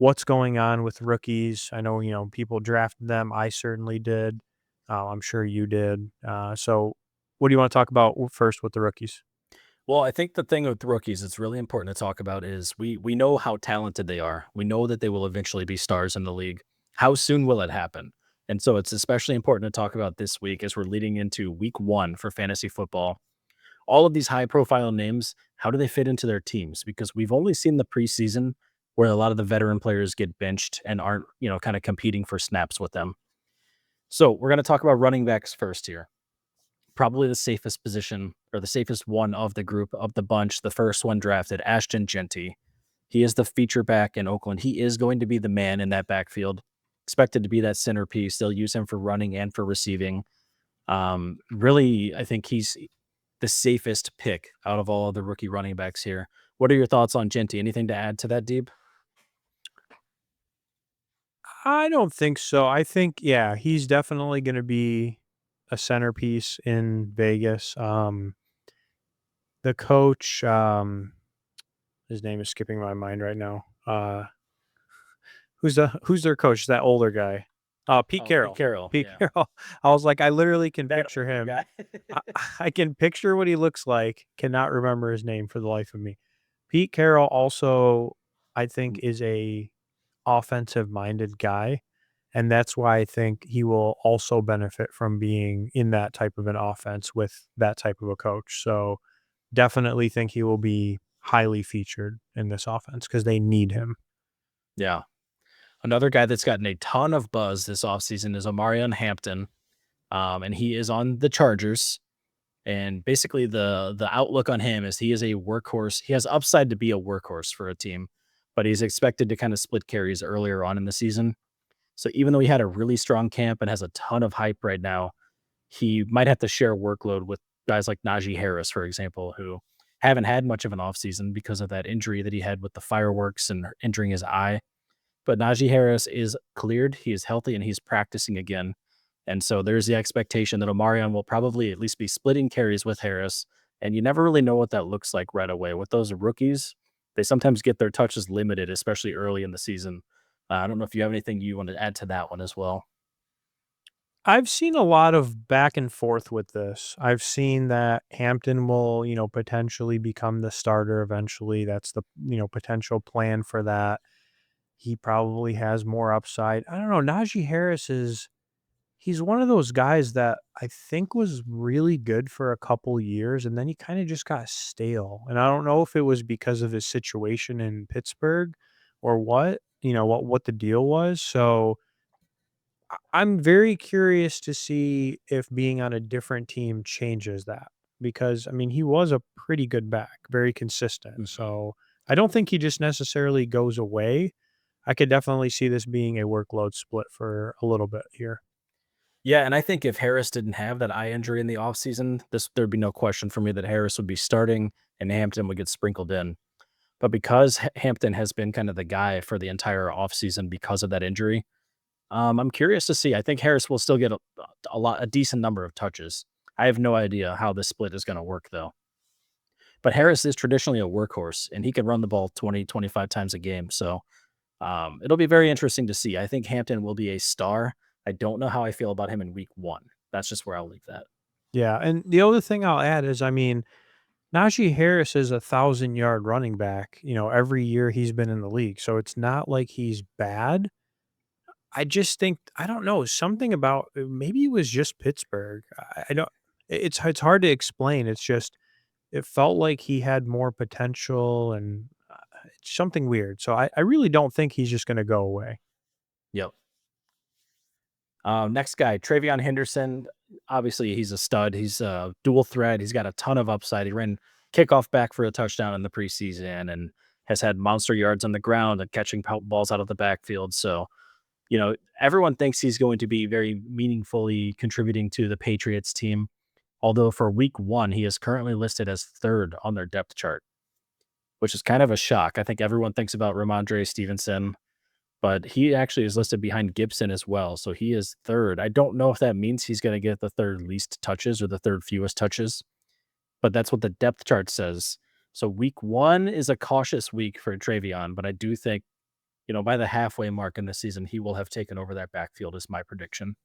what's going on with rookies. I know, people drafted them. I certainly did. I'm sure you did. So what do you want to talk about first with the rookies? Well, I think the thing with rookies it's really important to talk about is we know how talented they are. We know that they will eventually be stars in the league. How soon will it happen? And so it's especially important to talk about this week as we're leading into week 1 for fantasy football. All of these high profile names, how do they fit into their teams? Because we've only seen the preseason where a lot of the veteran players get benched and aren't, kind of competing for snaps with them. So we're going to talk about running backs first here. Probably the safest position or the safest one of the group of the bunch, the first one drafted, Ashton Genty. He is the feature back in Oakland. He is going to be the man in that backfield. Expected to be that centerpiece. They'll use him for running and for receiving. Really, I think he's the safest pick out of all of the rookie running backs here. What are your thoughts on Genty? Anything to add to that, Deep? I don't think so. I think, yeah, he's definitely going to be a centerpiece in Vegas. The coach, his name is skipping my mind right now. Who's their coach? That older guy. Pete Oh, Pete Carroll. Carroll. Pete Yeah. Carroll. I was like, I literally can That picture older him. guy. I, I can picture what he looks like. Cannot remember his name for the life of me. Pete Carroll also, I think, is a offensive minded guy. And that's why I think he will also benefit from being in that type of an offense with that type of a coach. So definitely think he will be highly featured in this offense because they need him. Yeah. Another guy that's gotten a ton of buzz this offseason is Omarion Hampton. And he is on the Chargers. And basically, the outlook on him is he is a workhorse. He has upside to be a workhorse for a team, but he's expected to kind of split carries earlier on in the season. So even though he had a really strong camp and has a ton of hype right now, he might have to share workload with guys like Najee Harris, for example, who haven't had much of an offseason because of that injury that he had with the fireworks and injuring his eye. But Najee Harris is cleared, he is healthy, and he's practicing again. And so there's the expectation that Omarion will probably at least be splitting carries with Harris. And you never really know what that looks like right away. With those rookies, they sometimes get their touches limited, especially early in the season. I don't know if you have anything you want to add to that one as well. I've seen a lot of back and forth with this. I've seen that Hampton will, potentially become the starter eventually. That's the, potential plan for that. He probably has more upside. I don't know. Najee Harris he's one of those guys that I think was really good for a couple years and then he kind of just got stale. And I don't know if it was because of his situation in Pittsburgh or what, what the deal was. So, I'm very curious to see if being on a different team changes that because I mean he was a pretty good back, very consistent. Mhm. So I don't think he just necessarily goes away. I could definitely see this being a workload split for a little bit here. Yeah, and I think if Harris didn't have that eye injury in the offseason, there'd be no question for me that Harris would be starting and Hampton would get sprinkled in. But because Hampton has been kind of the guy for the entire offseason because of that injury, I'm curious to see. I think Harris will still get a decent number of touches. I have no idea how this split is going to work though. But Harris is traditionally a workhorse and he can run the ball 20, 25 times a game. So it'll be very interesting to see. I think Hampton will be a star. I don't know how I feel about him in week 1. That's just where I'll leave that. Yeah, and the other thing I'll add is I mean Najee Harris is 1,000-yard running back, every year he's been in the league. So it's not like he's bad. I just think I don't know, something about maybe it was just Pittsburgh. I don't it's hard to explain. It's just it felt like he had more potential and it's something weird. So I really don't think he's just gonna go away. Yep. Next guy, Travion Henderson. Obviously, he's a stud. He's a dual threat. He's got a ton of upside. He ran kickoff back for a touchdown in the preseason and has had monster yards on the ground and catching balls out of the backfield. So, everyone thinks he's going to be very meaningfully contributing to the Patriots team. Although for week 1, he is currently listed as third on their depth chart, which is kind of a shock. I think everyone thinks about Ramondre Stevenson, but he actually is listed behind Gibson as well. So he is third. I don't know if that means he's going to get the third least touches or the third fewest touches, but that's what the depth chart says. So week 1 is a cautious week for Travion, but I do think, by the halfway mark in the season, he will have taken over that backfield is my prediction.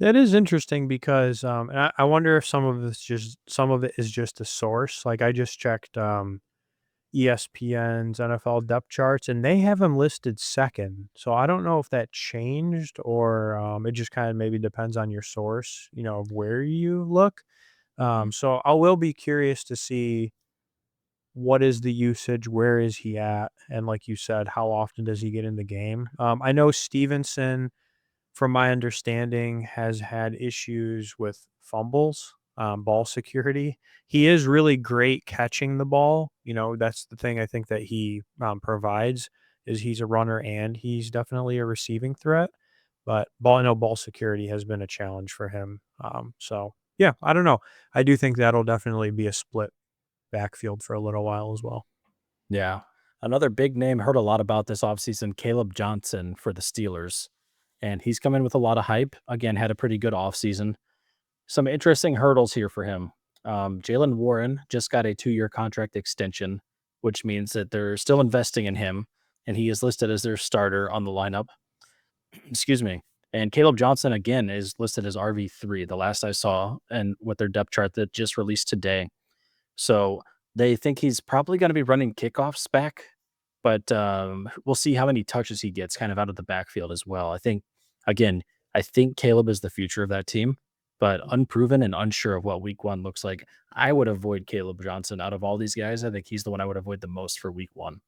That is interesting because, and I wonder if some of it is just a source. Like I just checked ESPN's NFL depth charts, and they have him listed second. So I don't know if that changed or it just kind of maybe depends on your source, of where you look. Mm. So I will be curious to see what is the usage, where is he at, and like you said, how often does he get in the game? I know Stevenson, from my understanding, has had issues with fumbles, ball security. He is really great catching the ball. That's the thing I think that he provides is he's a runner and he's definitely a receiving threat. But ball security has been a challenge for him. So yeah, I don't know. I do think that'll definitely be a split backfield for a little while as well. Yeah. Another big name, heard a lot about this offseason, Caleb Johnson for the Steelers. And he's come in with a lot of hype. Again, had a pretty good offseason. Some interesting hurdles here for him. Jalen Warren just got a 2-year contract extension, which means that they're still investing in him, and he is listed as their starter on the lineup. Excuse me. And Caleb Johnson, again, is listed as RV3, the last I saw, and with their depth chart that just released today. So they think he's probably going to be running kickoffs back, but we'll see how many touches he gets kind of out of the backfield as well. Again, I think Caleb is the future of that team, but unproven and unsure of what week one looks like. I would avoid Caleb Johnson out of all these guys. I think he's the one I would avoid the most for week one.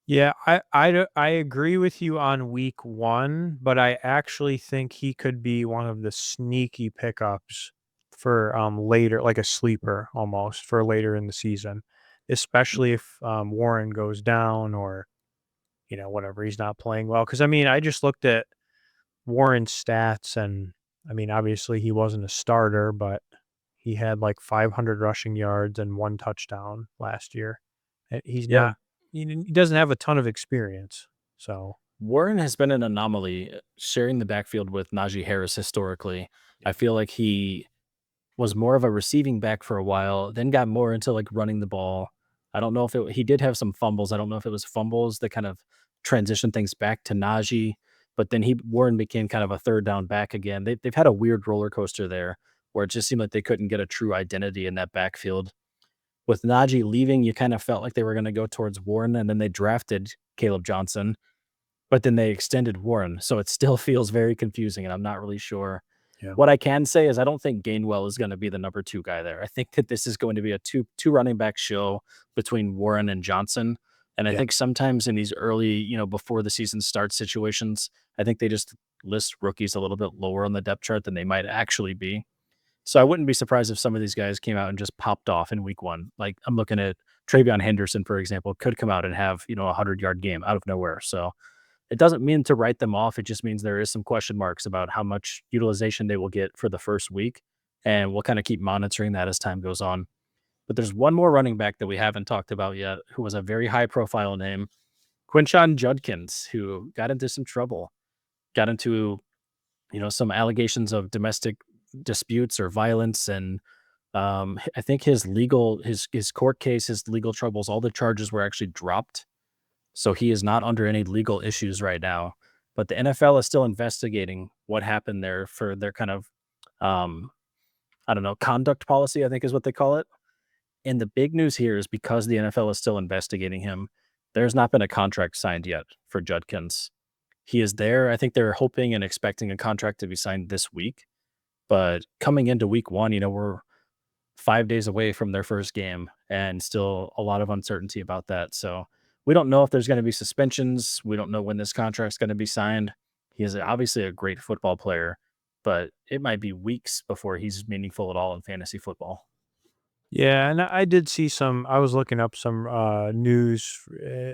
Yeah, I agree with you on week 1, but I actually think he could be one of the sneaky pickups for, later, like a sleeper almost for later in the season, especially if, Warren goes down or, whatever, he's not playing well. Because I mean, I just looked at Warren's stats and, I mean, obviously he wasn't a starter, but he had like 500 rushing yards and 1 touchdown last year. He's Yeah. not he doesn't have a ton of experience, so Warren has been an anomaly sharing the backfield with Najee Harris historically. I feel like he was more of a receiving back for a while, then got more into, like, running the ball. I don't know if he did have some fumbles. I don't know if it was fumbles that kind of transitioned things back to Najee, but then Warren became kind of a third down back again. They've had a weird roller coaster there where it just seemed like they couldn't get a true identity in that backfield. With Najee leaving, you kind of felt like they were gonna go towards Warren, and then they drafted Caleb Johnson, but then they extended Warren, so it still feels very confusing, and I'm not really sure. yeah. What I can say is I don't think Gainwell is gonna be the number 2 guy there. I think that this is going to be a two running back show between Warren and Johnson, and I Yeah. think sometimes in these early, before the season starts situations, I think they just list rookies a little bit lower on the depth chart than they might actually be. So I wouldn't be surprised if some of these guys came out and just popped off in week 1. Like, I'm looking at Travion Henderson, for example, could come out and have, a 100-yard game out of nowhere, so it doesn't mean to write them off. It just means there is some question marks about how much utilization they will get for the first week, and we'll kind of keep monitoring that as time goes on. But there's one more running back that we haven't talked about yet, who was a very high profile name, Quinshon Judkins, who got into some trouble, got into some allegations of domestic disputes or violence, and I think his court case, his legal troubles, all the charges were actually dropped, so he is not under any legal issues right now. But the NFL is still investigating what happened there for their kind of, um, I don't know, conduct policy, I think is what they call it. And the big news here is because the NFL is still investigating him, there's not been a contract signed yet for Judkins. He is there. I think they're hoping and expecting a contract to be signed this week. But coming into week one, we're 5 days away from their first game and still a lot of uncertainty about that. So we don't know if there's going to be suspensions. We don't know when this contract's going to be signed. He is obviously a great football player, but it might be weeks before he's meaningful at all in fantasy football. Yeah, and I did see some I was looking up some, news,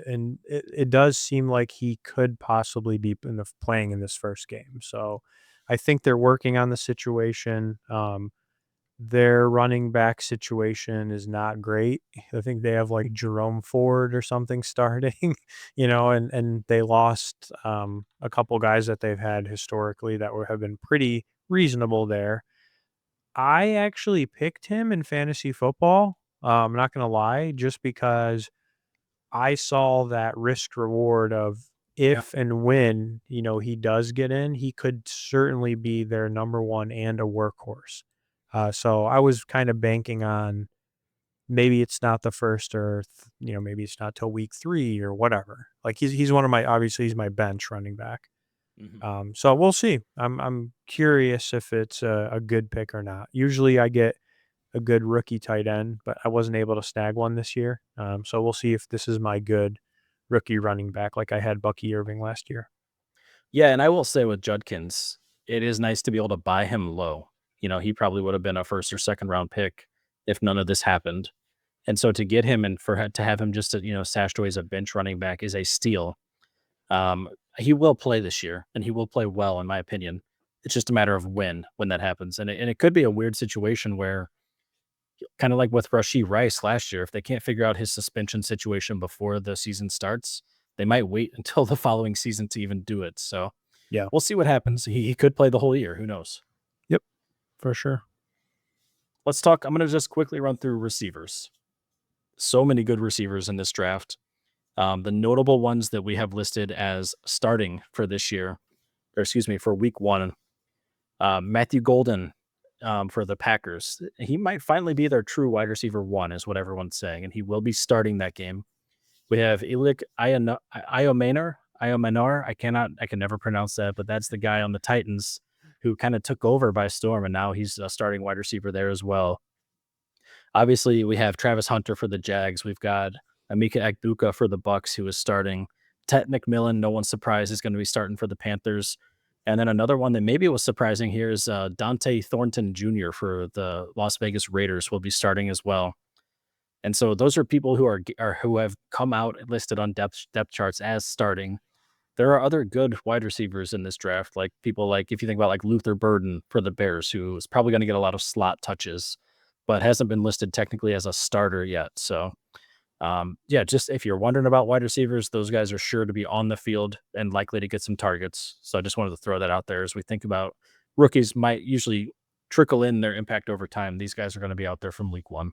and it does seem like he could possibly be playing in this first game, so I think they're working on the situation. Their running back situation is not great. I think they have, like, Jerome Ford or something starting, and they lost, a couple guys that they've had historically that have been pretty reasonable there. I actually picked him in fantasy football, I'm not gonna lie, just because I saw that risk reward of Yeah. if and when, he does get in, he could certainly be their number 1 and a workhorse. So I was kind of banking on maybe it's not the first or maybe it's not till week 3 or whatever. Like he's one of my obviously he's my bench running back. Mhm. So we'll see. I'm curious if it's a good pick or not. Usually I get a good rookie tight end, but I wasn't able to snag one this year. So we'll see if this is my good rookie running back like I had Bucky Irving last year. Yeah, and I will say with Judkins, it is nice to be able to buy him low. He probably would have been a first or second round pick if none of this happened. And so to get him and to have him just, stashed away as a bench running back is a steal. Um, he will play this year, and he will play well, in my opinion. It's just a matter of when that happens, and it could be a weird situation where, kind of like with Rashee Rice last year, if they can't figure out his suspension situation before the season starts, they might wait until the following season to even do it. So Yeah. we'll see what happens. He could play the whole year. Who knows? Yep. For sure. Let's talk. I'm going to just quickly run through receivers. So many good receivers in this draft. The notable ones that we have listed as starting for this year, or excuse me, for week one, Matthew Golden for the Packers. He might finally be their true wide receiver one, is what everyone's saying, and he will be starting that game. We have Ilik Iomanar. I can never pronounce that, but that's the guy on the Titans who kind of took over by storm, and now he's a starting wide receiver there as well. Obviously, we have Travis Hunter for the Jags. We've got Amika Agbuka for the Bucks, who is starting. Ted McMillan, no one's surprised, is going to be starting for the Panthers. And then another one that maybe was surprising here is Dante Thornton Jr. for the Las Vegas Raiders will be starting as well. And so those are people who have come out listed on depth charts as starting. There are other good wide receivers in this draft, like people like if you think about like Luther Burden for the Bears, who is probably going to get a lot of slot touches, but hasn't been listed technically as a starter yet. So yeah, just if you're wondering about wide receivers, those guys are sure to be on the field and likely to get some targets. So I just wanted to throw that out there as we think about rookies might usually trickle in their impact over time. These guys are going to be out there from week one.